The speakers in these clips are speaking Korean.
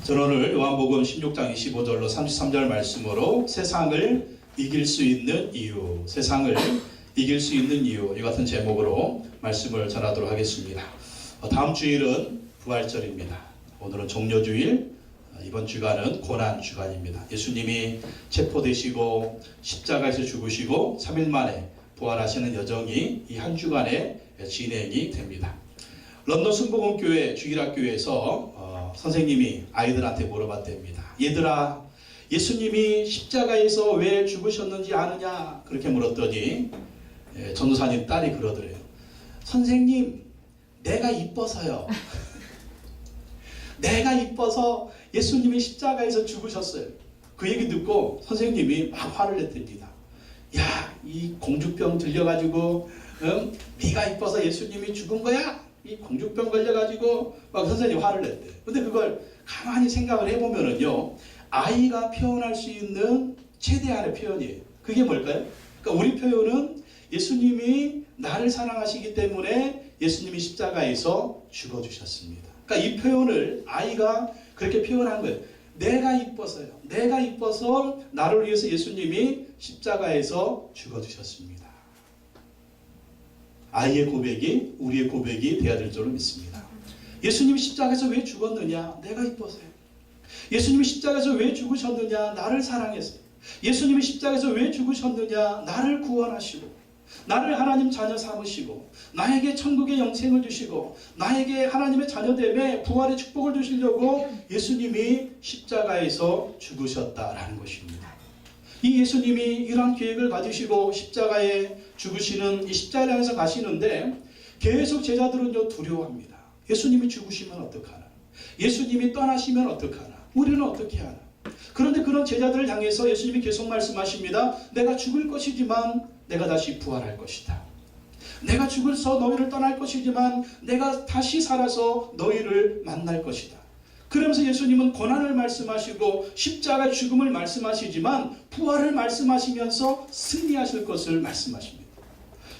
저는 오늘 요한복음 16장 25절로 33절 말씀으로 세상을 이길 수 있는 이유, 세상을 이길 수 있는 이유, 이 같은 제목으로 말씀을 전하도록 하겠습니다. 다음 주일은 부활절입니다. 오늘은 종려주일, 이번 주간은 고난주간입니다. 예수님이 체포되시고 십자가에서 죽으시고 3일 만에 부활하시는 여정이 이 한 주간에 진행이 됩니다. 런던 순복음교회 주일학교에서 선생님이 아이들한테 물어봤답니다. 얘들아, 예수님이 십자가에서 왜 죽으셨는지 아느냐? 그렇게 물었더니 전도사님 딸이 그러더래요. 선생님, 내가 이뻐서요. 내가 이뻐서 예수님이 십자가에서 죽으셨어요. 그 얘기 듣고 선생님이 막 화를 냈답니다. 야, 이 공주병 들려가지고 네가 이뻐서 예수님이 죽은 거야? 이 공주병 걸려가지고 막 선생님이 화를 냈대. 근데 그걸 가만히 생각을 해보면은요, 아이가 표현할 수 있는 최대한의 표현이에요. 그게 뭘까요? 그러니까 우리 표현은 예수님이 나를 사랑하시기 때문에 예수님이 십자가에서 죽어주셨습니다. 그러니까 이 표현을 아이가 그렇게 표현한 거예요. 내가 이뻐서요. 내가 이뻐서 나를 위해서 예수님이 십자가에서 죽어주셨습니다. 아이의 고백이 우리의 고백이 되어야 될 줄로 믿습니다. 예수님이 십자가에서 왜 죽었느냐? 내가 이뻐서요. 예수님이 십자가에서 왜 죽으셨느냐? 나를 사랑해서요. 예수님이 십자가에서 왜 죽으셨느냐? 나를 구원하시고 나를 하나님 자녀 삼으시고 나에게 천국의 영생을 주시고 나에게 하나님의 자녀됨에 부활의 축복을 주시려고 예수님이 십자가에서 죽으셨다라는 것입니다. 이 예수님이 이러한 계획을 가지시고 십자가에 죽으시는 이 십자가에서 가시는데 계속 제자들은요 두려워합니다. 예수님이 죽으시면 어떡하나? 예수님이 떠나시면 어떡하나? 우리는 어떻게 하나? 그런데 그런 제자들을 향해서 예수님이 계속 말씀하십니다. 내가 죽을 것이지만 내가 다시 부활할 것이다. 내가 죽어서 너희를 떠날 것이지만 내가 다시 살아서 너희를 만날 것이다. 그러면서 예수님은 고난을 말씀하시고 십자가의 죽음을 말씀하시지만 부활을 말씀하시면서 승리하실 것을 말씀하십니다.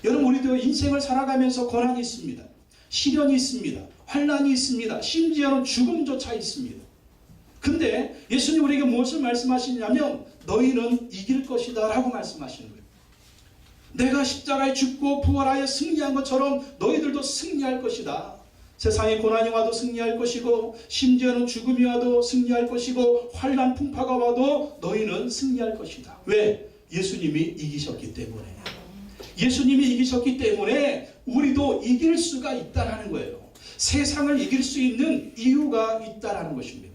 여러분, 우리도 인생을 살아가면서 고난이 있습니다. 시련이 있습니다. 환난이 있습니다. 심지어는 죽음조차 있습니다. 근데 예수님 우리에게 무엇을 말씀하시냐면 너희는 이길 것이다 라고 말씀하시는 거예요. 내가 십자가에 죽고 부활하여 승리한 것처럼 너희들도 승리할 것이다. 세상에 고난이 와도 승리할 것이고 심지어는 죽음이 와도 승리할 것이고 환난 풍파가 와도 너희는 승리할 것이다. 왜? 예수님이 이기셨기 때문에. 예수님이 이기셨기 때문에 우리도 이길 수가 있다라는 거예요. 세상을 이길 수 있는 이유가 있다라는 것입니다.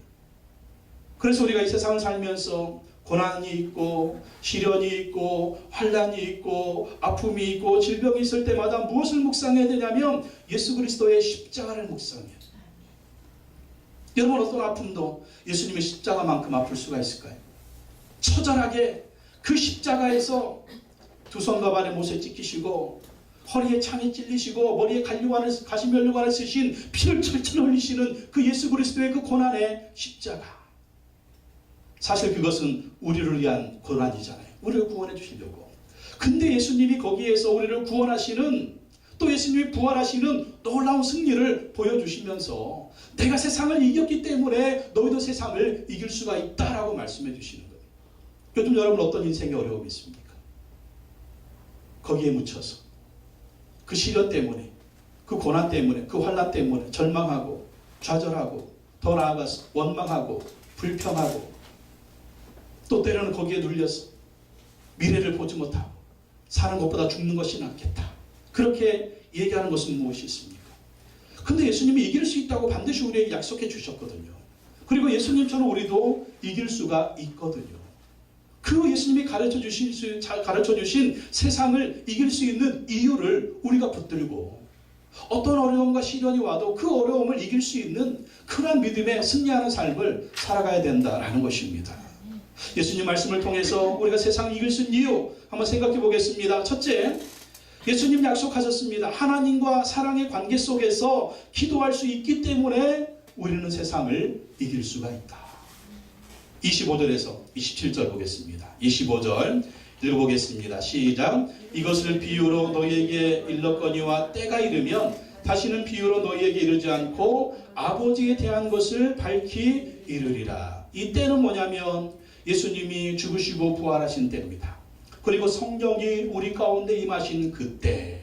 그래서 우리가 이 세상을 살면서 고난이 있고 시련이 있고 환난이 있고 아픔이 있고 질병이 있을 때마다 무엇을 묵상해야 되냐면 예수 그리스도의 십자가를 묵상해요. 여러분, 어떤 아픔도 예수님의 십자가만큼 아플 수가 있을까요? 처절하게 그 십자가에서 두 손과 발에 못에 찍히시고 허리에 창에 찔리시고 머리에 가시면류관을 쓰신 피를 철철 흘리시는 그 예수 그리스도의 그 고난의 십자가. 사실 그것은 우리를 위한 고난이잖아요. 우리를 구원해 주시려고. 근데 예수님이 거기에서 우리를 구원하시는, 또 예수님이 부활하시는 놀라운 승리를 보여주시면서 내가 세상을 이겼기 때문에 너희도 세상을 이길 수가 있다라고 말씀해 주시는 거예요. 요즘 여러분 어떤 인생의 어려움이 있습니까? 거기에 묻혀서 그 시련 때문에, 그 고난 때문에, 그 환난 때문에 절망하고 좌절하고 더 나아가서 원망하고 불평하고 또 때로는 거기에 눌려서 미래를 보지 못하고 사는 것보다 죽는 것이 낫겠다. 그렇게 얘기하는 것은 무엇이 있습니까? 근데 예수님이 이길 수 있다고 반드시 우리에게 약속해 주셨거든요. 그리고 예수님처럼 우리도 이길 수가 있거든요. 그 예수님이 가르쳐 주신 세상을 이길 수 있는 이유를 우리가 붙들고 어떤 어려움과 시련이 와도 그 어려움을 이길 수 있는 그런 믿음에 승리하는 삶을 살아가야 된다라는 것입니다. 예수님 말씀을 통해서 우리가 세상을 이길 수 있는 이유 한번 생각해 보겠습니다. 첫째, 예수님 약속하셨습니다. 하나님과 사랑의 관계 속에서 기도할 수 있기 때문에 우리는 세상을 이길 수가 있다. 25절에서 27절 보겠습니다. 25절 읽어보겠습니다. 시작. 이것을 비유로 너희에게 일렀거니와 때가 이르면 다시는 비유로 너희에게 이르지 않고 아버지에 대한 것을 밝히 이르리라. 이때는 뭐냐면 예수님이 죽으시고 부활하신 때입니다. 그리고 성령이 우리 가운데 임하신 그때.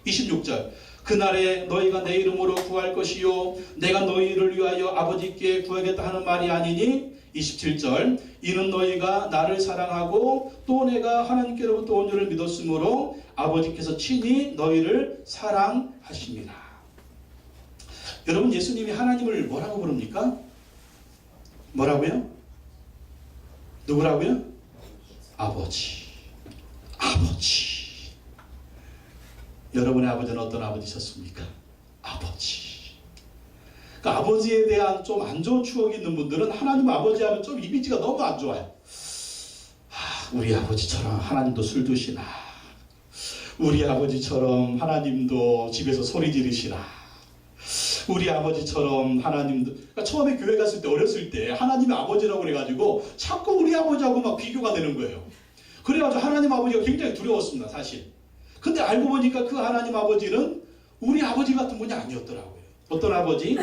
26절 그날에 너희가 내 이름으로 구할 것이요 내가 너희를 위하여 아버지께 구하겠다 하는 말이 아니니. 27절 이는 너희가 나를 사랑하고 또 내가 하나님께로부터 온 줄을 믿었으므로 아버지께서 친히 너희를 사랑하십니다. 여러분, 예수님이 하나님을 뭐라고 부릅니까? 뭐라고요? 누구라고요? 아버지. 아버지. 여러분의 아버지는 어떤 아버지셨습니까? 아버지. 그러니까 아버지에 대한 좀 안 좋은 추억이 있는 분들은 하나님 아버지 하면 좀 이미지가 너무 안 좋아요. 우리 아버지처럼 하나님도 술 드시나, 우리 아버지처럼 하나님도 집에서 소리 지르시나, 우리 아버지처럼 하나님도. 그러니까 처음에 교회 갔을 때, 어렸을 때 하나님의 아버지라고 그래가지고 자꾸 우리 아버지하고 막 비교가 되는 거예요. 그래가지고 하나님 아버지가 굉장히 두려웠습니다, 사실. 근데 알고 보니까 그 하나님 아버지는 우리 아버지 같은 분이 아니었더라고요. 어떤 아버지?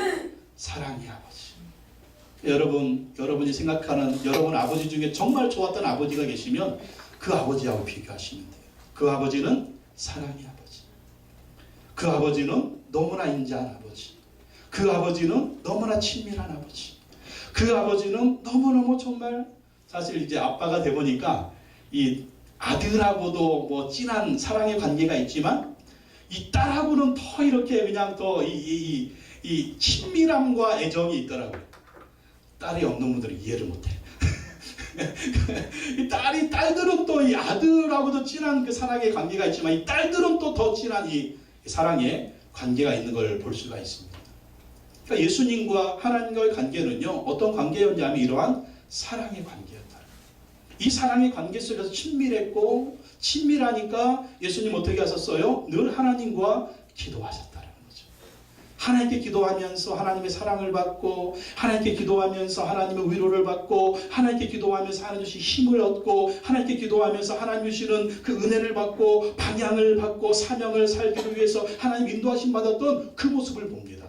사랑의 아버지. 여러분이 생각하는 여러분 아버지 중에 정말 좋았던 아버지가 계시면 그 아버지하고 비교하시면 돼요. 그 아버지는 사랑의 아버지. 그 아버지는 너무나 인자한 아버지. 그 아버지는 너무나 친밀한 아버지. 그 아버지는 너무너무 정말, 사실 이제 아빠가 돼 보니까 이 아들하고도 뭐 진한 사랑의 관계가 있지만 이 딸하고는 더 이렇게 그냥 더 이 친밀함과 애정이 있더라고요. 딸이 없는 분들은 이해를 못해. 이 딸들은 또 이 아들하고도 진한 그 사랑의 관계가 있지만 이 딸들은 또 더 진한 이 사랑의 관계가 있는 걸 볼 수가 있습니다. 그러니까 예수님과 하나님과의 관계는요, 어떤 관계였냐면 이러한 사랑의 관계였다. 이 사랑의 관계 속에서 친밀했고, 친밀하니까 예수님 어떻게 하셨어요? 늘 하나님과 기도하셨다는 거죠. 하나님께 기도하면서 하나님의 사랑을 받고, 하나님께 기도하면서 하나님의 위로를 받고, 하나님께 기도하면서 하나님 주신 힘을 얻고, 하나님께 기도하면서 하나님 주시는 그 은혜를 받고, 방향을 받고, 사명을 살기를 위해서 하나님 인도하심 받았던 그 모습을 봅니다.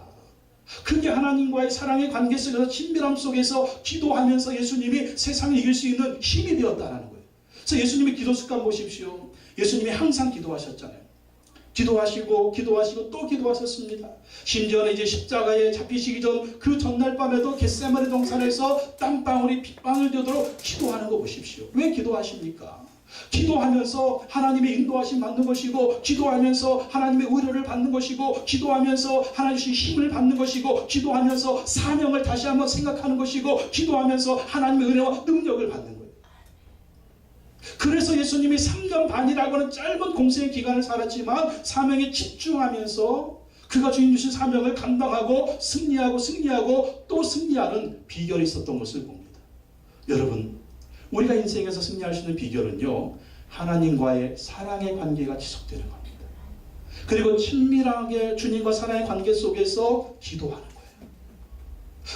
그게 하나님과의 사랑의 관계 속에서, 친밀함 속에서 기도하면서 예수님이 세상을 이길 수 있는 힘이 되었다는 거예요. 그래서 예수님의 기도 습관 보십시오. 예수님이 항상 기도하셨잖아요. 기도하시고 또 기도하셨습니다. 심지어는 이제 십자가에 잡히시기 전 그 전날 밤에도 겟세마네 동산에서 땀방울이 핏방울 되도록 기도하는 거 보십시오. 왜 기도하십니까? 기도하면서 하나님의 인도하심 받는 것이고, 기도하면서 하나님의 의뢰를 받는 것이고, 기도하면서 하나님 주신 힘을 받는 것이고, 기도하면서 사명을 다시 한번 생각하는 것이고, 기도하면서 하나님의 은혜와 능력을 받는 거예요. 그래서 예수님이 3년 반이라고 하는 짧은 공생의 기간을 살았지만 사명에 집중하면서 그가 주인 주신 사명을 감당하고 승리하고 또 승리하는 비결이 있었던 것을 봅니다. 여러분, 우리가 인생에서 승리할 수 있는 비결은요, 하나님과의 사랑의 관계가 지속되는 겁니다. 그리고 친밀하게 주님과 사랑의 관계 속에서 기도하는 거예요.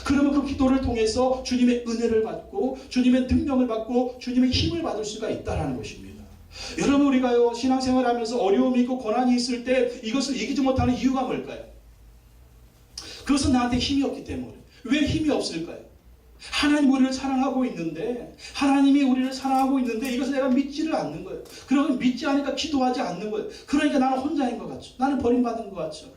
그러면 그 기도를 통해서 주님의 은혜를 받고, 주님의 능력을 받고, 주님의 힘을 받을 수가 있다는 것입니다. 여러분, 우리가요, 신앙생활 하면서 어려움이 있고 고난이 있을 때 이것을 이기지 못하는 이유가 뭘까요? 그것은 나한테 힘이 없기 때문에. 왜 힘이 없을까요? 하나님 우리를 사랑하고 있는데, 하나님이 우리를 사랑하고 있는데 이것을 내가 믿지를 않는 거예요. 그러면 믿지 않으니까 기도하지 않는 거예요. 그러니까 나는 혼자인 것 같죠. 나는 버림받은 것 같죠.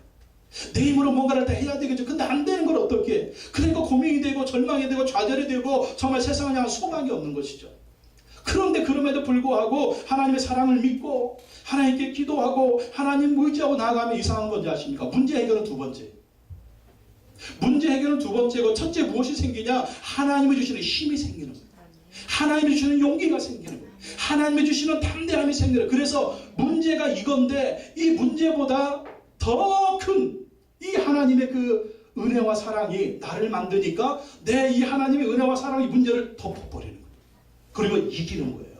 내 힘으로 뭔가를 다 해야 되겠죠. 근데 안 되는 걸 어떻게 해? 그러니까 고민이 되고 절망이 되고 좌절이 되고 정말 세상에 향한 소망이 없는 것이죠. 그런데 그럼에도 불구하고 하나님의 사랑을 믿고 하나님께 기도하고 하나님 의지하고 나아가면 이상한 건지 아십니까? 문제 해결은 두 번째. 문제 해결은 두 번째고, 첫째 무엇이 생기냐? 하나님이 주시는 힘이 생기는 거예요. 하나님이 주시는 용기가 생기는 거예요. 하나님이 주시는 담대함이 생기는 거예요. 그래서 문제가 이건데 이 문제보다 더 큰 이 하나님의 그 은혜와 사랑이 나를 만드니까 내 이 하나님의 은혜와 사랑이 문제를 덮어버리는 거예요. 그리고 이기는 거예요.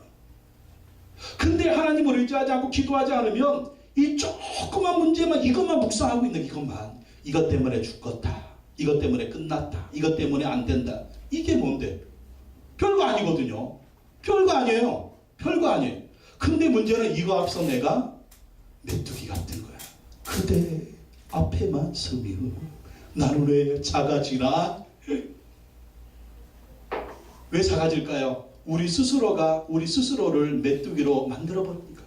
근데 하나님을 의지하지 않고 기도하지 않으면 이 조그만 문제만, 이것만 묵상하고 있는 이것만, 이것 때문에 죽겠다, 이것 때문에 끝났다, 이것 때문에 안 된다. 이게 뭔데? 별거 아니거든요. 별거 아니에요. 별거 아니에요. 근데 문제는 이거 앞서 내가 메뚜기 같은 거야. 그대 앞에만 서면 나는 왜 작아지나? 왜 작아질까요? 우리 스스로가 우리 스스로를 메뚜기로 만들어 버립니까?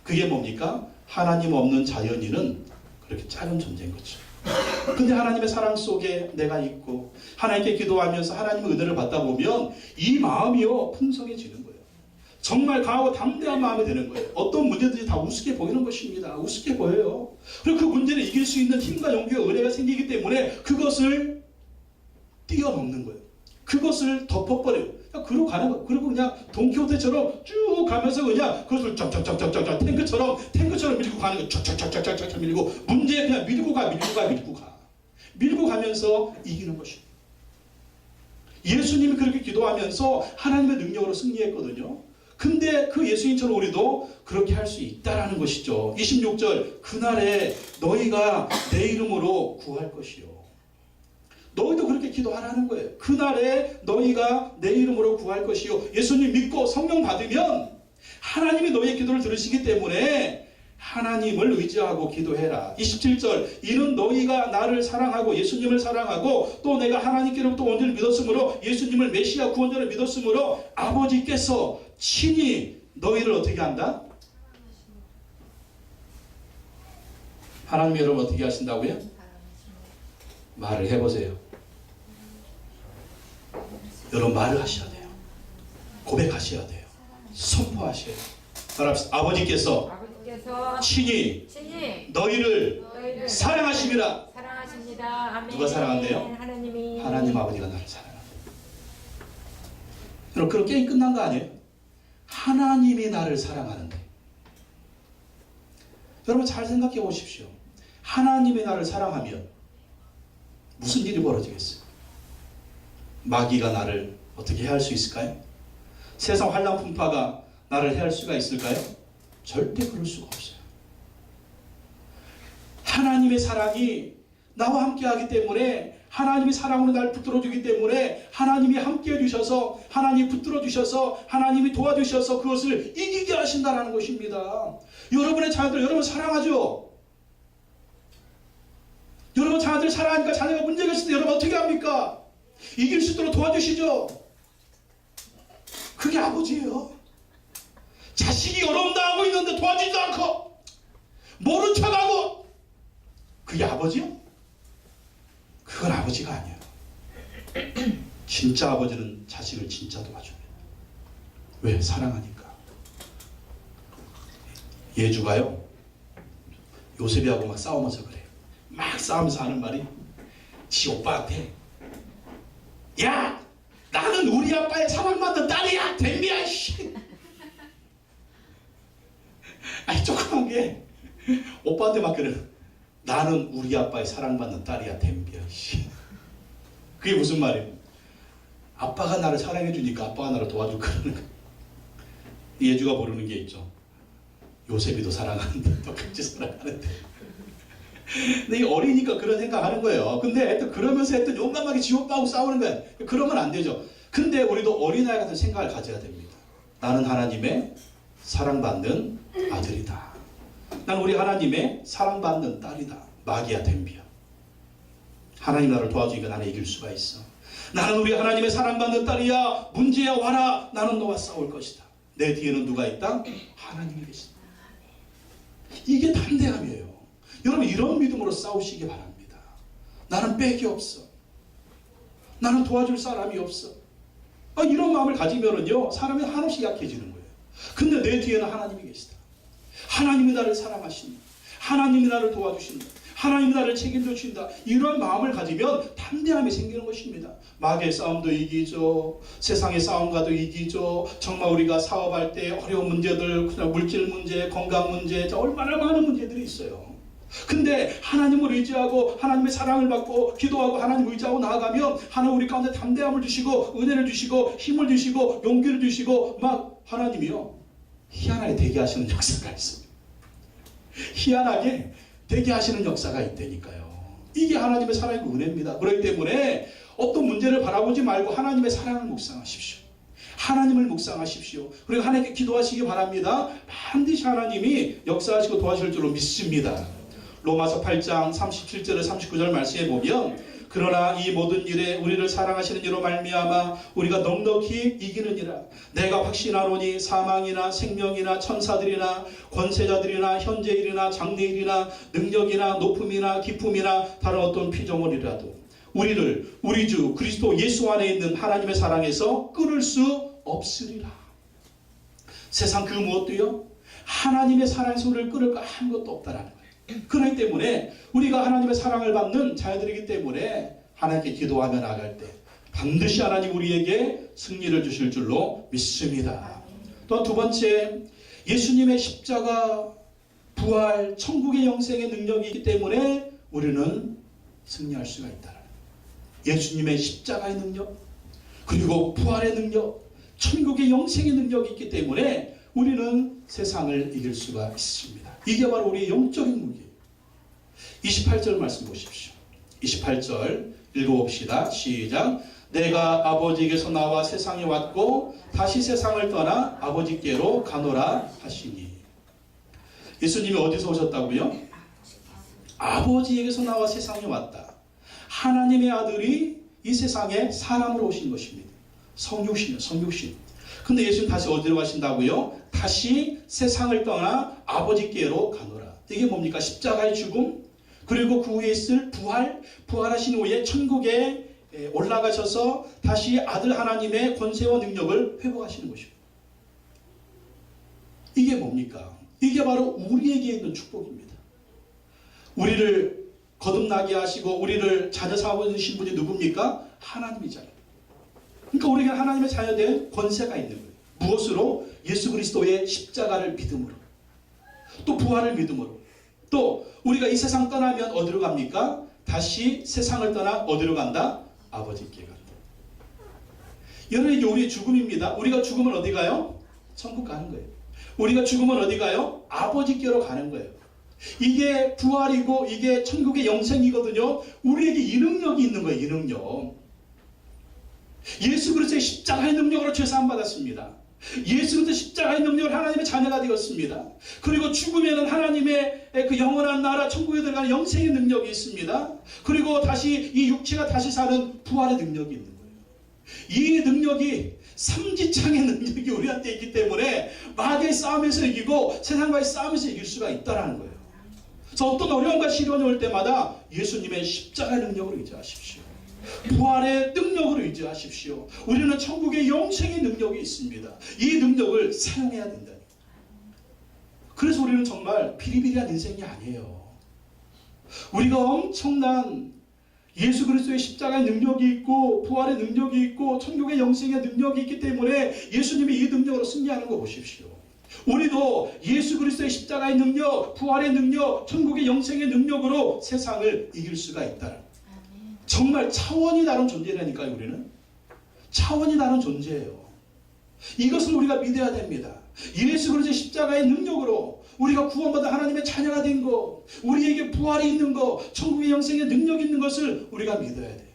그게 뭡니까? 하나님 없는 자연인은 그렇게 작은 존재인 거죠. 근데 하나님의 사랑 속에 내가 있고 하나님께 기도하면서 하나님의 은혜를 받다 보면 이 마음이요 풍성해지는 거예요. 정말 강하고 담대한 마음이 되는 거예요. 어떤 문제든지 다 우습게 보이는 것입니다. 우습게 보여요. 그리고 그 문제를 이길 수 있는 힘과 용기와 은혜가 생기기 때문에 그것을 뛰어넘는 거예요. 그것을 덮어버려요. 그러고 가는 거예요. 그리고 그냥 돈키호테처럼 쭉 가면서 그냥 그것을 쫙쫙쫙쫙쫙 탱크처럼 밀고 가는 거예요. 쫙쫙쫙쫙쫙 밀고 문제에 그냥 밀고 가. 밀고 가면서 이기는 것입니다. 예수님이 그렇게 기도하면서 하나님의 능력으로 승리했거든요. 근데 그 예수님처럼 우리도 그렇게 할 수 있다라는 것이죠. 26절 그날에 너희가 내 이름으로 구할 것이요. 너희도 그렇게 기도하라는 거예요. 그날에 너희가 내 이름으로 구할 것이요. 예수님 믿고 성령 받으면 하나님이 너희의 기도를 들으시기 때문에 하나님을 의지하고 기도해라. 27절 이는 너희가 나를 사랑하고 예수님을 사랑하고 또 내가 하나님께로부터 온 줄 믿었으므로 예수님을 메시아 구원자를 믿었으므로 아버지께서 친히 너희를 어떻게 한다? 하나님이 여러분 어떻게 하신다고요? 말을 해보세요. 여러분 말을 하셔야 돼요. 고백하셔야 돼요. 선포하셔야 돼요. 따라합시다. 아버지께서 친히 너희를 사랑하십니다. 사랑하십니다. 누가 사랑한대요? 하나님이. 하나님 아버지가 나를 사랑합니다. 여러분 그럼 게임 끝난 거 아니에요? 하나님이 나를 사랑하는데 여러분 잘 생각해 보십시오. 하나님이 나를 사랑하면 무슨 일이 벌어지겠어요? 마귀가 나를 어떻게 해할 수 있을까요? 세상 환난풍파가 나를 해할 수가 있을까요? 절대 그럴 수가 없어요. 하나님의 사랑이 나와 함께하기 때문에 하나님이 사랑으로 날 붙들어주기 때문에 하나님이 함께해 주셔서 하나님이 붙들어 주셔서 하나님이 도와주셔서 그것을 이기게 하신다는 것입니다. 여러분의 자녀들 여러분 사랑하죠? 여러분 자녀들 사랑하니까 자녀가 문제가 있을 때 여러분 어떻게 합니까? 이길 수 있도록 도와주시죠. 그게 아버지예요. 자식이 어려움 당하고 있는데 도와주지도 않고 모른 척하고 그게 아버지요? 그건 아버지가 아니에요. 진짜 아버지는 자식을 진짜 도와줍니다. 왜? 사랑하니까. 예주가요 요셉이하고 막 싸우면서 그래요. 막 싸우면서 하는 말이 지 오빠한테 야 나는 우리 아빠의 사랑받는 딸이야 댐비야 씨. 아니 조그만 게 오빠한테 막 그래. 나는 우리 아빠의 사랑받는 딸이야 댐비야 씨. 그게 무슨 말이에요? 아빠가 나를 사랑해 주니까 아빠가 나를 도와줄 거라는 거. 예주가 모르는 게 있죠. 요셉이도 사랑하는데 똑같이 사랑하는데. 근데 이 어리니까 그런 생각하는 거예요. 근데 하여튼 그러면서 하여튼 용감하게 지 오빠하고 싸우는 거예요. 그러면 안 되죠. 근데 우리도 어린아이 같은 생각을 가져야 됩니다. 나는 하나님의 사랑받는 아들이다. 나는 우리 하나님의 사랑받는 딸이다. 마귀야 댐비야. 하나님 나를 도와주니까 나는 이길 수가 있어. 나는 우리 하나님의 사랑받는 딸이야. 문제야 와라. 나는 너와 싸울 것이다. 내 뒤에는 누가 있다? 하나님이 계신다. 이게 담대함이에요. 여러분 이런 믿음으로 싸우시기 바랍니다. 나는 빽이 없어. 나는 도와줄 사람이 없어. 이런 마음을 가지면은요 사람이 한없이 약해지는 거예요. 근데 내 뒤에는 하나님이 계시다. 하나님이 나를 사랑하신다. 하나님이 나를 도와주신다. 하나님이 나를 책임져 주신다. 이런 마음을 가지면 담대함이 생기는 것입니다. 마귀의 싸움도 이기죠. 세상의 싸움과도 이기죠. 정말 우리가 사업할 때 어려운 문제들, 그냥 물질 문제, 건강 문제, 얼마나 많은 문제들이 있어요. 근데 하나님을 의지하고 하나님의 사랑을 받고 기도하고 하나님을 의지하고 나아가면 하나님 우리 가운데 담대함을 주시고 은혜를 주시고 힘을 주시고 용기를 주시고 막 하나님이요 희한하게 되게 하시는 역사가 있습니다. 희한하게 되게 하시는 역사가 있다니까요. 이게 하나님의 사랑이고 은혜입니다. 그렇기 때문에 어떤 문제를 바라보지 말고 하나님의 사랑을 묵상하십시오. 하나님을 묵상하십시오. 그리고 하나님께 기도하시기 바랍니다. 반드시 하나님이 역사하시고 도와주실 줄로 믿습니다. 로마서 8장 37절 39절 말씀에 보면 그러나 이 모든 일에 우리를 사랑하시는 이로 말미암아 우리가 넉넉히 이기느니라. 내가 확신하노니 사망이나 생명이나 천사들이나 권세자들이나 현재일이나 장래일이나 능력이나 높음이나 기품이나 다른 어떤 피조물이라도 우리를 우리 주 그리스도 예수 안에 있는 하나님의 사랑에서 끊을 수 없으리라. 세상 그 무엇도요 하나님의 사랑에서 우리를 끊을 거 아무것도 없다라는 거예요. 그렇기 때문에 우리가 하나님의 사랑을 받는 자녀들이기 때문에 하나님께 기도하며 나아갈 때 반드시 하나님 우리에게 승리를 주실 줄로 믿습니다. 또한 두 번째, 예수님의 십자가, 부활, 천국의 영생의 능력이 있기 때문에 우리는 승리할 수가 있다. 예수님의 십자가의 능력, 그리고 부활의 능력, 천국의 영생의 능력이 있기 때문에 우리는 세상을 이길 수가 있습니다. 이게 바로 우리의 영적인 무기예요. 28절 말씀 보십시오. 28절 읽어봅시다. 시작. 내가 아버지께서 나와 세상에 왔고 다시 세상을 떠나 아버지께로 가노라 하시니. 예수님이 어디서 오셨다고요? 아버지에게서 나와 세상에 왔다. 하나님의 아들이 이 세상에 사람으로 오신 것입니다. 성육신이요, 성육신. 근데 예수님 다시 어디로 가신다고요? 다시 세상을 떠나 아버지께로 가노라. 이게 뭡니까? 십자가의 죽음, 그리고 그 후에 있을 부활, 부활하신 후에 천국에 올라가셔서 다시 아들 하나님의 권세와 능력을 회복하시는 것입니다. 이게 뭡니까? 이게 바로 우리에게 있는 축복입니다. 우리를 거듭나게 하시고 우리를 자녀 삼으신 분이 누굽니까? 하나님이잖아요. 그러니까 우리에게 하나님의 자녀된 권세가 있는 거예요. 무엇으로? 예수 그리스도의 십자가를 믿음으로, 또 부활을 믿음으로, 또 우리가 이 세상 떠나면 어디로 갑니까? 다시 세상을 떠나 어디로 간다? 아버지께 간다. 여러분, 이게 우리의 죽음입니다. 우리가 죽으면 어디 가요? 천국 가는 거예요. 우리가 죽으면 어디 가요? 아버지께로 가는 거예요. 이게 부활이고 이게 천국의 영생이거든요. 우리에게 이 능력이 있는 거예요. 이 능력. 예수 그리스도의 십자가의 능력으로 죄사함 받았습니다. 예수 그리스도의 십자가의 능력으로 하나님의 자녀가 되었습니다. 그리고 죽으면 하나님의 그 영원한 나라 천국에 들어가는 영생의 능력이 있습니다. 그리고 다시 이 육체가 다시 사는 부활의 능력이 있는 거예요. 이 능력이 삼지창의 능력이 우리한테 있기 때문에 마귀의 싸움에서 이기고 세상과의 싸움에서 이길 수가 있다는 거예요. 그래서 어떤 어려움과 시련이 올 때마다 예수님의 십자가의 능력으로 의지하십시오. 부활의 능력으로 의지하십시오. 우리는 천국의 영생의 능력이 있습니다. 이 능력을 사용해야 된다. 그래서 우리는 정말 비리비리한 인생이 아니에요. 우리가 엄청난 예수 그리스도의 십자가의 능력이 있고 부활의 능력이 있고 천국의 영생의 능력이 있기 때문에 예수님이 이 능력으로 승리하는 거 보십시오. 우리도 예수 그리스도의 십자가의 능력, 부활의 능력, 천국의 영생의 능력으로 세상을 이길 수가 있다. 정말 차원이 다른 존재라니까요. 우리는 차원이 다른 존재예요. 이것을 우리가 믿어야 됩니다. 예수 그리스도의 십자가의 능력으로 우리가 구원받아 하나님의 자녀가 된 것, 우리에게 부활이 있는 것, 천국의 영생의 능력이 있는 것을 우리가 믿어야 돼요.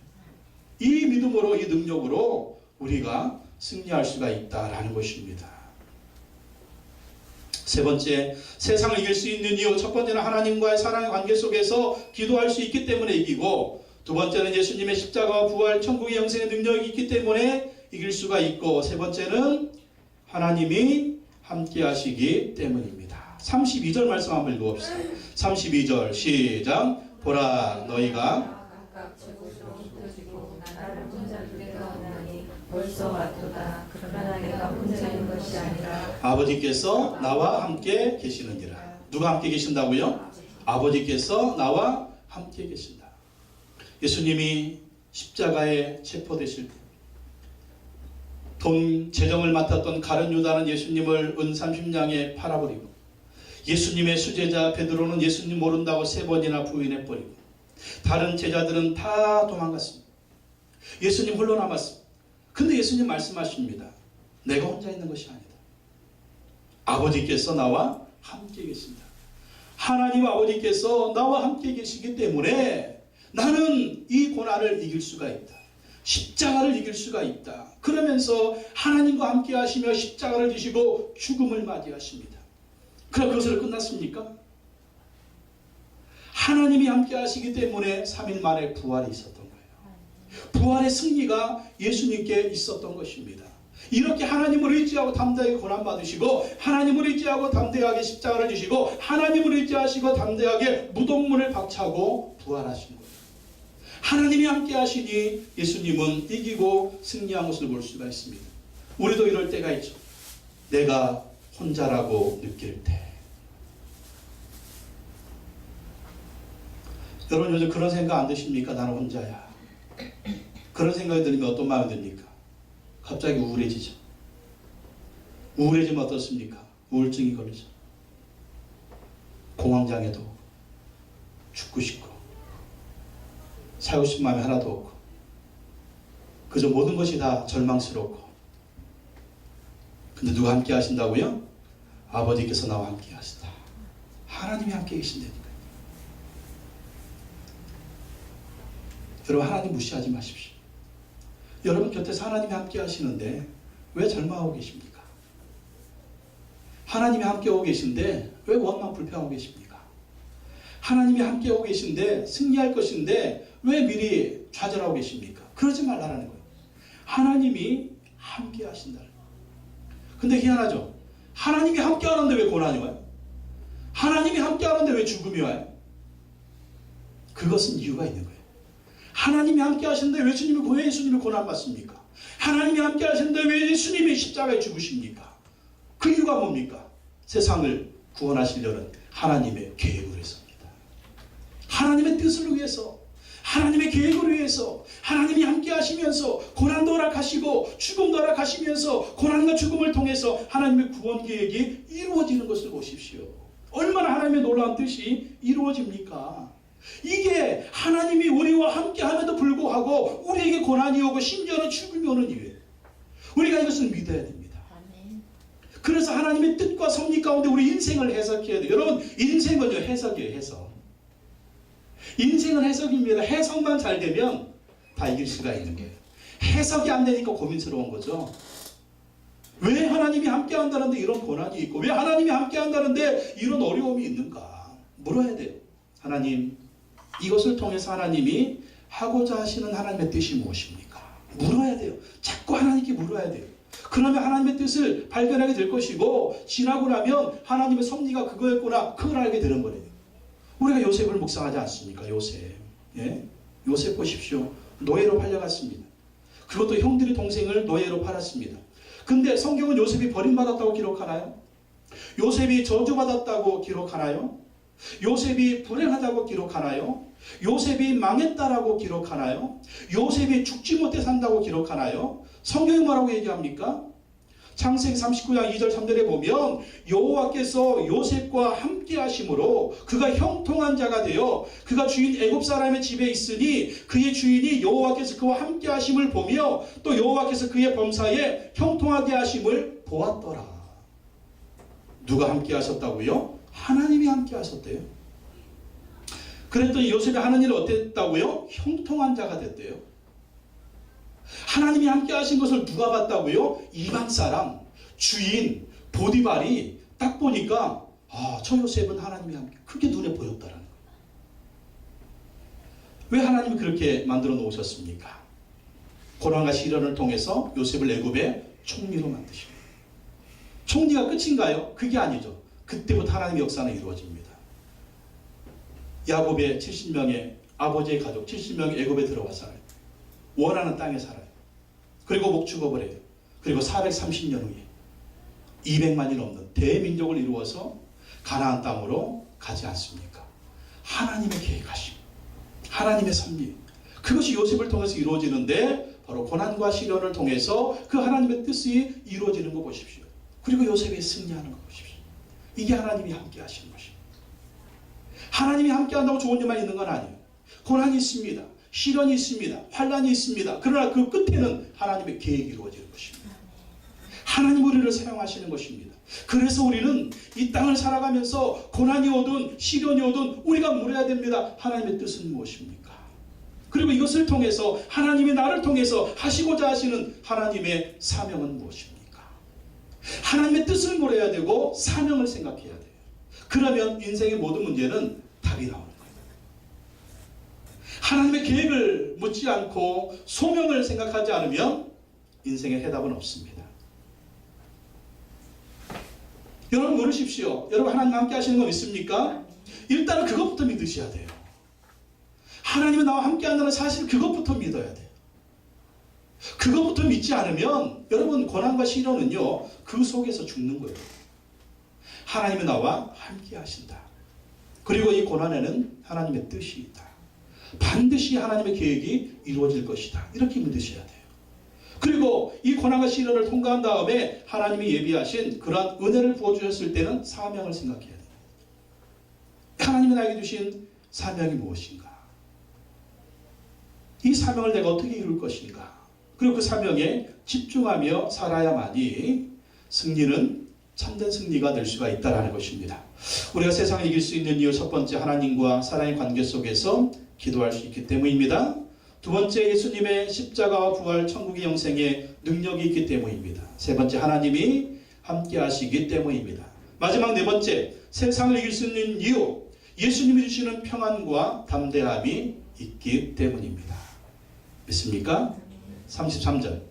이 믿음으로, 이 능력으로 우리가 승리할 수가 있다라는 것입니다. 세 번째, 세상을 이길 수 있는 이유. 첫 번째는 하나님과의 사랑의 관계 속에서 기도할 수 있기 때문에 이기고, 두 번째는 예수님의 십자가와 부활, 천국의 영생의 능력이 있기 때문에 이길 수가 있고, 세 번째는 하나님이 함께 하시기 때문입니다. 32절 말씀 한번 읽어봅시다. 32절 시작. 보라, 너희가 각각 제 곳으로 흩어지고 나를 혼자 두게 하나니 벌써 왔도다. 그러나 내가 혼자 있는 것이 아니라 아버지께서 나와 함께 계시느니라. 누가 함께 계신다고요? 아버지께서 나와 함께 계신다. 예수님이 십자가에 체포되실 때 돈 재정을 맡았던 가룟 유다는 예수님을 은 30냥에 팔아버리고, 예수님의 수제자 베드로는 예수님 모른다고 3번이나 부인해버리고, 다른 제자들은 다 도망갔습니다. 예수님 홀로 남았습니다. 근데 예수님 말씀하십니다. 내가 혼자 있는 것이 아니다. 아버지께서 나와 함께 계신다. 하나님 아버지께서 나와 함께 계시기 때문에 나는 이 고난을 이길 수가 있다. 십자가를 이길 수가 있다. 그러면서 하나님과 함께 하시며 십자가를 지시고 죽음을 맞이하십니다. 그럼 그것으로 끝났습니까? 하나님이 함께 하시기 때문에 3일 만에 부활이 있었던 거예요. 부활의 승리가 예수님께 있었던 것입니다. 이렇게 하나님을 의지하고 담대하게 고난받으시고 하나님을 의지하고 담대하게 십자가를 지시고 하나님을 의지하시고 담대하게 무덤문을 박차고 부활하신 거예요. 하나님이 함께 하시니 예수님은 이기고 승리한 것을 볼 수가 있습니다. 우리도 이럴 때가 있죠. 내가 혼자라고 느낄 때. 여러분 요즘 그런 생각 안 드십니까? 나는 혼자야. 그런 생각이 들면 어떤 마음이 듭니까? 갑자기 우울해지죠. 우울해지면 어떻습니까? 우울증이 걸리죠. 공황장애도 죽고 싶고 살고 싶은 마음이 하나도 없고 그저 모든 것이 다 절망스럽고 근데 누가 함께 하신다고요? 아버지께서 나와 함께 하시다. 하나님이 함께 계신다니까요. 여러분 하나님 무시하지 마십시오. 여러분 곁에서 하나님이 함께 하시는데 왜 절망하고 계십니까? 하나님이 함께 오고 계신데 왜 원망 불평하고 계십니까? 하나님이 함께 오고 계신데 승리할 것인데 왜 미리 좌절하고 계십니까? 그러지 말라는 거예요. 하나님이 함께 하신다는 거예요. 근데 희한하죠? 하나님이 함께 하는데 왜 고난이 와요? 하나님이 함께 하는데 왜 죽음이 와요? 그것은 이유가 있는 거예요. 하나님이 함께 하시는데 왜 예수님이 고난받습니까? 하나님이 함께 하시는데 왜 예수님이 십자가에 죽으십니까? 그 이유가 뭡니까? 세상을 구원하시려는 하나님의 계획을 해서입니다. 하나님의 뜻을 위해서, 하나님의 계획을 위해서 하나님이 함께 하시면서 고난도 허락하시고 죽음도 허락하시면서 고난과 죽음을 통해서 하나님의 구원 계획이 이루어지는 것을 보십시오. 얼마나 하나님의 놀라운 뜻이 이루어집니까? 이게 하나님이 우리와 함께 함에도 불구하고 우리에게 고난이 오고 심지어는 죽음이 오는 이유예요. 우리가 이것을 믿어야 됩니다. 그래서 하나님의 뜻과 섭리 가운데 우리 인생을 해석해야 돼요. 여러분 인생은요 해석이에요. 해석. 인생은 해석입니다. 해석만 잘 되면 다 이길 수가 있는 거예요. 해석이 안 되니까 고민스러운 거죠. 왜 하나님이 함께 한다는데 이런 고난이 있고 왜 하나님이 함께 한다는데 이런 어려움이 있는가 물어야 돼요. 하나님 이것을 통해서 하나님이 하고자 하시는 하나님의 뜻이 무엇입니까? 물어야 돼요. 자꾸 하나님께 물어야 돼요. 그러면 하나님의 뜻을 발견하게 될 것이고 지나고 나면 하나님의 섭리가 그거였구나 그걸 알게 되는 거예요. 우리가 요셉을 묵상하지 않습니까? 요셉. 예? 요셉 보십시오. 노예로 팔려갔습니다. 그것도 형들이 동생을 노예로 팔았습니다. 근데 성경은 요셉이 버림받았다고 기록하나요? 요셉이 저주받았다고 기록하나요? 요셉이 불행하다고 기록하나요? 요셉이 망했다라고 기록하나요? 요셉이 죽지 못해 산다고 기록하나요? 성경이 뭐라고 얘기합니까? 창세기 39장 2절 3절에 보면 여호와께서 요셉과 함께 하심으로 그가 형통한 자가 되어 그가 주인 애굽 사람의 집에 있으니 그의 주인이 여호와께서 그와 함께 하심을 보며 또 여호와께서 그의 범사에 형통하게 하심을 보았더라. 누가 함께 하셨다고요? 하나님이 함께 하셨대요. 그랬더니 요셉이 하는 일은 어땠다고요? 형통한 자가 됐대요. 하나님이 함께 하신 것을 누가 봤다고요? 이방 사람, 주인, 보디발이 딱 보니까 저 요셉은 하나님이 함께 그게 눈에 보였다라는 거예요. 왜 하나님이 그렇게 만들어 놓으셨습니까? 고난과 시련을 통해서 요셉을 애굽의 총리로 만드십니다. 총리가 끝인가요? 그게 아니죠. 그때부터 하나님의 역사는 이루어집니다. 야곱의 70명의 아버지의 가족 70명이 애굽에 들어와 살아요. 원하는 땅에 살아요. 그리고 목 죽어버려요. 그리고 430년 후에 200만이 넘는 대민족을 이루어서 가나안 땅으로 가지 않습니까? 하나님의 계획하심, 하나님의 섭리, 그것이 요셉을 통해서 이루어지는데 바로 고난과 시련을 통해서 그 하나님의 뜻이 이루어지는 거 보십시오. 그리고 요셉이 승리하는 거 보십시오. 이게 하나님이 함께 하시는 것입니다. 하나님이 함께 한다고 좋은 일만 있는 건 아니에요. 고난이 있습니다. 시련이 있습니다. 환난이 있습니다. 그러나 그 끝에는 하나님의 계획이 이루어지는 것입니다. 하나님 우리를 사용하시는 것입니다. 그래서 우리는 이 땅을 살아가면서 고난이 오든 시련이 오든 우리가 물어야 됩니다. 하나님의 뜻은 무엇입니까? 그리고 이것을 통해서 하나님이 나를 통해서 하시고자 하시는 하나님의 사명은 무엇입니까? 하나님의 뜻을 물어야 되고 사명을 생각해야 돼요. 그러면 인생의 모든 문제는 답이 나오는 거예요. 하나님의 계획을 묻지 않고 소명을 생각하지 않으면 인생의 해답은 없습니다. 여러분 모르십시오. 여러분 하나님 함께 하시는 거 믿습니까? 일단은 그것부터 믿으셔야 돼요. 하나님이 나와 함께 한다는 사실, 그것부터 믿어야 돼요. 그것부터 믿지 않으면 여러분 고난과 시련은요, 그 속에서 죽는 거예요. 하나님이 나와 함께 하신다. 그리고 이 고난에는 하나님의 뜻이 있다. 반드시 하나님의 계획이 이루어질 것이다. 이렇게 믿으셔야 돼요. 그리고 이 고난과 시련을 통과한 다음에 하나님이 예비하신 그러한 은혜를 부어주셨을 때는 사명을 생각해야 돼요. 하나님이 나에게 주신 사명이 무엇인가? 이 사명을 내가 어떻게 이룰 것인가? 그리고 그 사명에 집중하며 살아야만이 승리는 참된 승리가 될 수가 있다는 것입니다. 우리가 세상을 이길 수 있는 이유, 첫 번째, 하나님과 사랑의 관계 속에서 기도할 수 있기 때문입니다. 두 번째, 예수님의 십자가와 부활, 천국의 영생에 능력이 있기 때문입니다. 세 번째, 하나님이 함께 하시기 때문입니다. 마지막 네 번째, 세상을 이길 수 있는 이유, 예수님이 주시는 평안과 담대함이 있기 때문입니다. 믿습니까? 33절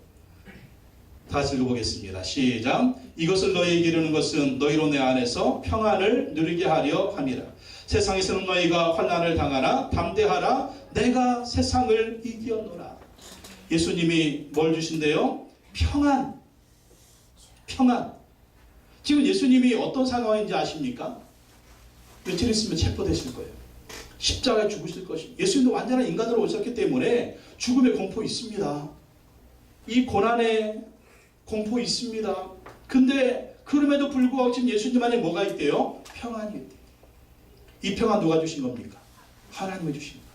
다시 읽어보겠습니다. 시작. 이것을 너희에게 이르는 것은 너희로 내 안에서 평안을 누리게 하려 함이라. 세상에서는 너희가 환난을 당하나 담대하라. 내가 세상을 이겼노라. 예수님이 뭘 주신대요? 평안. 평안. 지금 예수님이 어떤 상황인지 아십니까? 며칠 있으면 체포되실 거예요. 십자가에 죽으실 것입니다. 예수님도 완전한 인간으로 오셨기 때문에 죽음의 공포 있습니다. 이 고난의 공포 있습니다. 근데 그럼에도 불구하고 지금 예수님 안에 뭐가 있대요? 평안이 있대요. 이 평안 누가 주신 겁니까? 하나님이 주신 거예요.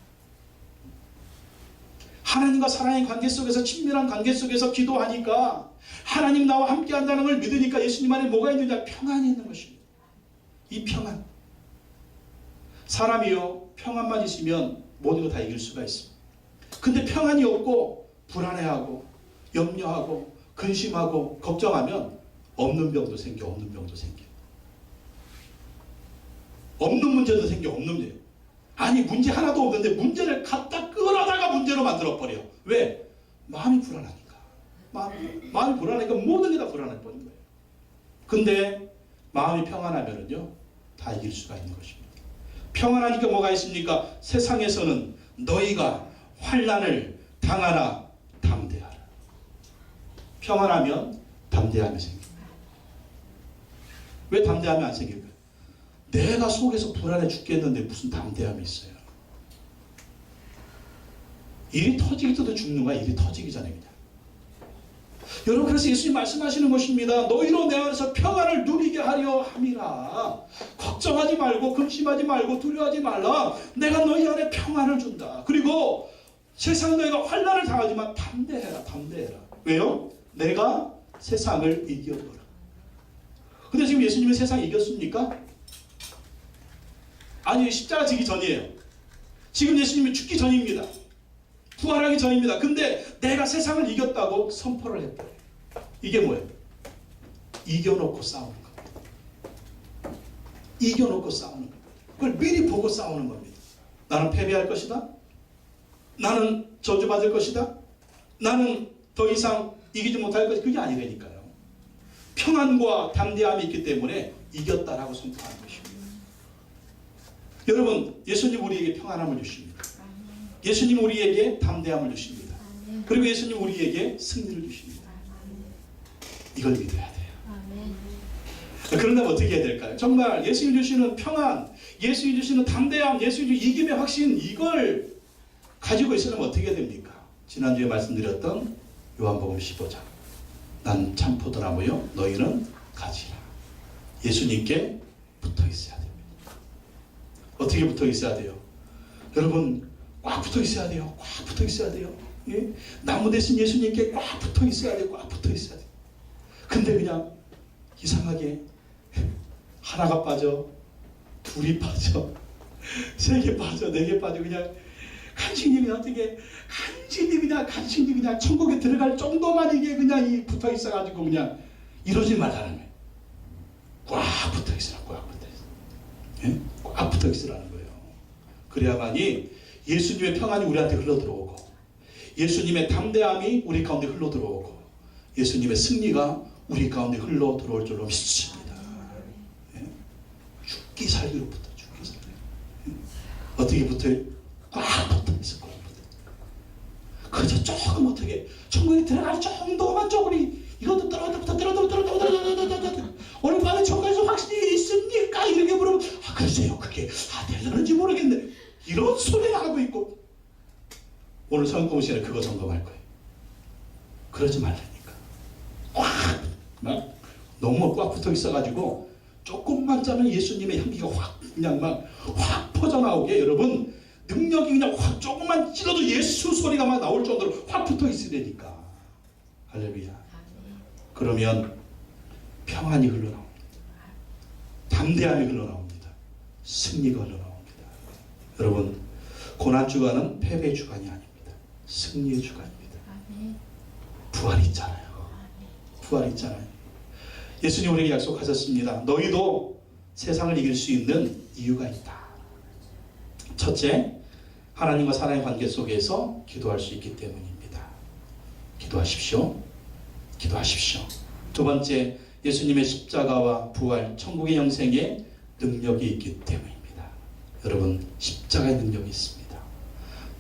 하나님과 사랑의 관계 속에서, 친밀한 관계 속에서 기도하니까, 하나님 나와 함께 한다는 걸 믿으니까 예수님 안에 뭐가 있느냐? 평안이 있는 것입니다. 이 평안. 사람이요, 평안만 있으면 모든 거 다 이길 수가 있습니다. 근데 평안이 없고 불안해하고 염려하고 근심하고 걱정하면 없는 병도 생겨, 없는 병도 생겨. 없는 문제도 생겨, 없는 문제. 아니, 문제 하나도 없는데 문제를 갖다 끌어다가 문제로 만들어버려. 왜? 마음이 불안하니까. 마음이 불안하니까 모든 게 다 불안해 버린 거예요. 근데 마음이 평안하면은요, 다 이길 수가 있는 것입니다. 평안하니까 뭐가 있습니까? 세상에서는 너희가 환난을 당하나 담대하라. 평안하면 담대함이 생깁니다. 왜 담대함이 안 생길까요? 내가 속에서 불안해 죽겠는데 무슨 담대함이 있어요. 일이 터지기 전에 죽는 거야. 일이 터지기 전에 그냥. 여러분, 그래서 예수님 말씀하시는 것입니다. 너희로 내 안에서 평안을 누리게 하려 함이라. 걱정하지 말고 근심하지 말고 두려워하지 말라. 내가 너희 안에 평안을 준다. 그리고 세상은 너희가 환난을 당하지만 담대해라. 담대해라. 왜요? 내가 세상을 이겨버려. 근데 지금 예수님이 세상 이겼습니까? 아니, 십자가 지기 전이에요. 지금 예수님이 죽기 전입니다. 부활하기 전입니다. 근데 내가 세상을 이겼다고 선포를 했대요. 이게 뭐예요? 이겨놓고 싸우는 겁니다. 이겨놓고 싸우는 겁니다. 그걸 미리 보고 싸우는 겁니다. 나는 패배할 것이다. 나는 저주받을 것이다. 나는 더 이상 이기지 못할 것이다. 그게 아니라니까요. 평안과 담대함이 있기 때문에 이겼다라고 선포하는 것입니다. 여러분, 예수님 우리에게 평안함을 주십니다. 예수님 우리에게 담대함을 주십니다. 그리고 예수님 우리에게 승리를 주십니다. 이걸 믿어야 돼요. 그런다면 어떻게 해야 될까요? 정말 예수님 주시는 평안, 예수님 주시는 담대함, 예수님 주시는 이김의 확신, 이걸 가지고 있으려면 어떻게 해야 됩니까? 지난주에 말씀드렸던 요한복음 15장. 난 참포도나무요, 너희는 가지라. 예수님께 붙어 있어야 됩니다. 어떻게 붙어 있어야 돼요? 여러분, 꽉 붙어 있어야 돼요. 꽉 붙어 있어야 돼요. 예? 나무 대신 예수님께 꽉 붙어 있어야 돼요. 꽉 붙어 있어야 돼요. 근데 그냥 이상하게 하나가 빠져, 둘이 빠져, 세 개 빠져, 네 개 빠져, 그냥 간신히 그냥 어떻게 간신히 그냥 천국에 들어갈 정도만 이게 그냥 이 붙어 있어가지고 그냥 이러지 말라는 거예요. 꽉 붙어 있으라, 꽉 붙어 있어. 예? 꽉 붙어 있으라는 거예요. 그래야만이 예수님의 평안이 우리한테 흘러들어오고 예수님의 담대함이 우리 가운데 흘러들어오고 예수님의 승리가 우리 가운데 흘러들어올 줄로 믿습니다. 예? 죽기 살기로부터 죽기 살기. 예? 어떻게 붙어요? 꽉 붙어있어. 꽉 붙어. 그저 조금 어떻게 천국에 들어갈 정도만 조금이 이것도 떨어졌다 오늘 밤에 천국에서 확신이 있습니까? 이렇게 물으면 글쎄요 그게 되는지 모르겠네 이런 소리를 하고 있고 오늘 성경 시간에 그거 점검할 거예요. 그러지 말라니까. 막 너무 꽉 붙어 있어가지고 조금만 짜면 예수님의 향기가 확 그냥 막 확 퍼져나오게 여러분 능력이 그냥 확 조금만 찔러도 예수 소리가 막 나올 정도로 확 붙어 있으려니까. 할렐루야. 그러면 평안이 흘러나옵니다. 담대함이 흘러나옵니다. 승리가 흘러나옵니다. 여러분 고난 주간은 패배의 주간이 아닙니다. 승리의 주간입니다. 부활이 있잖아요. 부활이 있잖아요. 예수님 우리에게 약속하셨습니다. 너희도 세상을 이길 수 있는 이유가 있다. 첫째, 하나님과 사람의 관계 속에서 기도할 수 있기 때문입니다. 기도하십시오. 기도하십시오. 두 번째, 예수님의 십자가와 부활, 천국의 영생에 능력이 있기 때문입니다. 여러분, 십자가의 능력이 있습니다.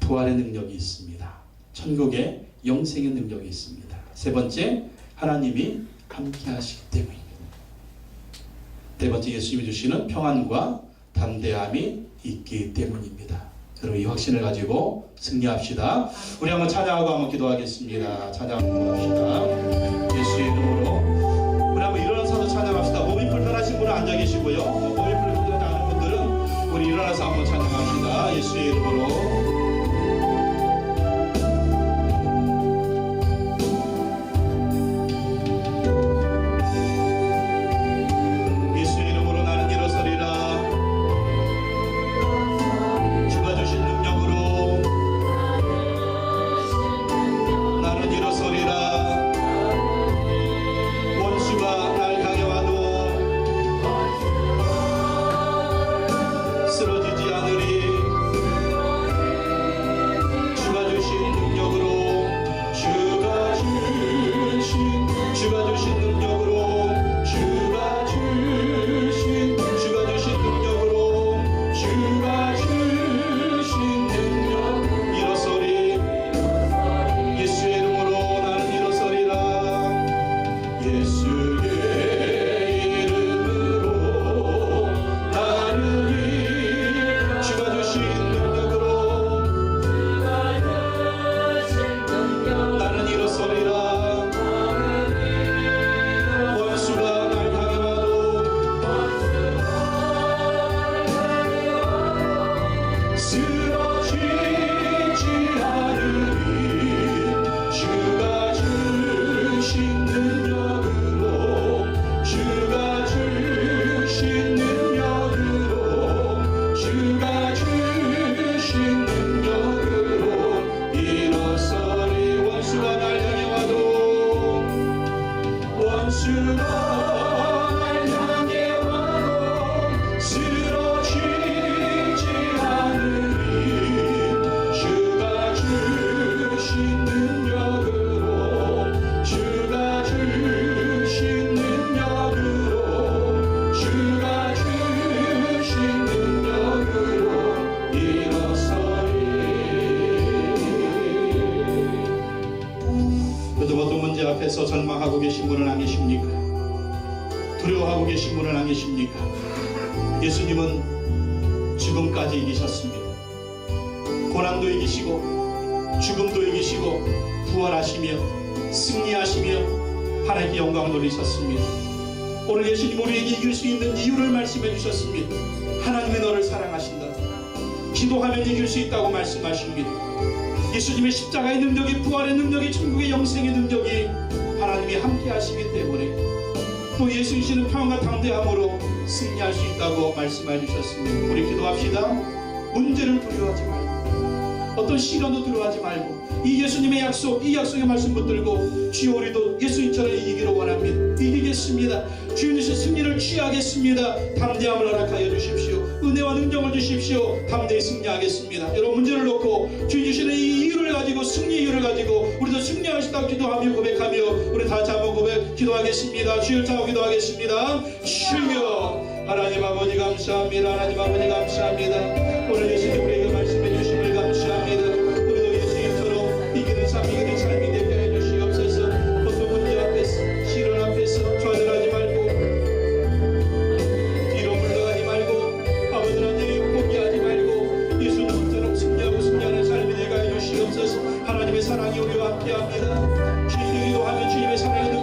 부활의 능력이 있습니다. 천국의 영생의 능력이 있습니다. 세 번째, 하나님이 함께 하시기 때문입니다. 네 번째, 예수님이 주시는 평안과 담대함이 있기 때문입니다. 여러분 이 확신을 가지고 승리합시다. 우리 한번 찬양하고 한번 기도하겠습니다. 찬양하고 기도합시다. 예수의 이름으로 우리 한번 일어나서 찬양합시다. 몸이 불편하신 분은 앉아 계시고요. 몸이 불편하지 않은 분들은 우리 일어나서 한번 찬양합시다. 예수의 이름으로. 앞에서 절망하고 계신 분은 안 계십니까? 두려워하고 계신 분은 안 계십니까? 예수님은 죽음까지 이기셨습니다. 고난도 이기시고 죽음도 이기시고 부활하시며 승리하시며 하나님께 영광을 돌리셨습니다. 오늘 예수님 우리에게 이길 수 있는 이유를 말씀해 주셨습니다. 하나님이 너를 사랑하신다. 기도하면 이길 수 있다고 말씀하십니다. 예수님의 십자가의 능력이, 부활의 능력이, 천국의 영생의 능력이 하나님이 함께 하시기 때문에 또 예수이시는 평안과 담대함으로 승리할 수 있다고 말씀해 주셨습니다. 우리 기도합시다. 문제를 두려워하지 말고 어떤 시련도 두려워하지 말고 이 예수님의 약속, 이 약속의 말씀 붙들고 주여 우리도 예수님처럼 이기기를 원합니다. 이기겠습니다. 주님 주신 승리를 취하겠습니다. 담대함을 허락하여 주십시오. 은혜와 능력을 주십시오. 담대히 승리하겠습니다. 여러분 문제를 놓고 주님 주시는 이 이유를 가지고 승리 이유를 가지고 우리도 승리할 수 있다고 기도하며 고백하며 우리 다 같이 한번 고백 기도하겠습니다. 주여 타고 기도하겠습니다. 주여 하나님 아버지 감사합니다. 하나님 아버지 감사합니다. 오늘 예수님 우리에게 말씀해 주심을 감사합니다. 우리도 예수님처럼 이기는 삶이 되게 해 주시옵소서. 어떤 문제 앞에서 시련 앞에서 좌절하지 말고 뒤로 물러가지 말고 아버지 하나님 포기하지 말고 예수님처럼 승리하는 삶이 되게 해 주시옵소서. 하나님의 사랑이 우리와 함께합니다. 주님이 기도하면 주님의 사랑이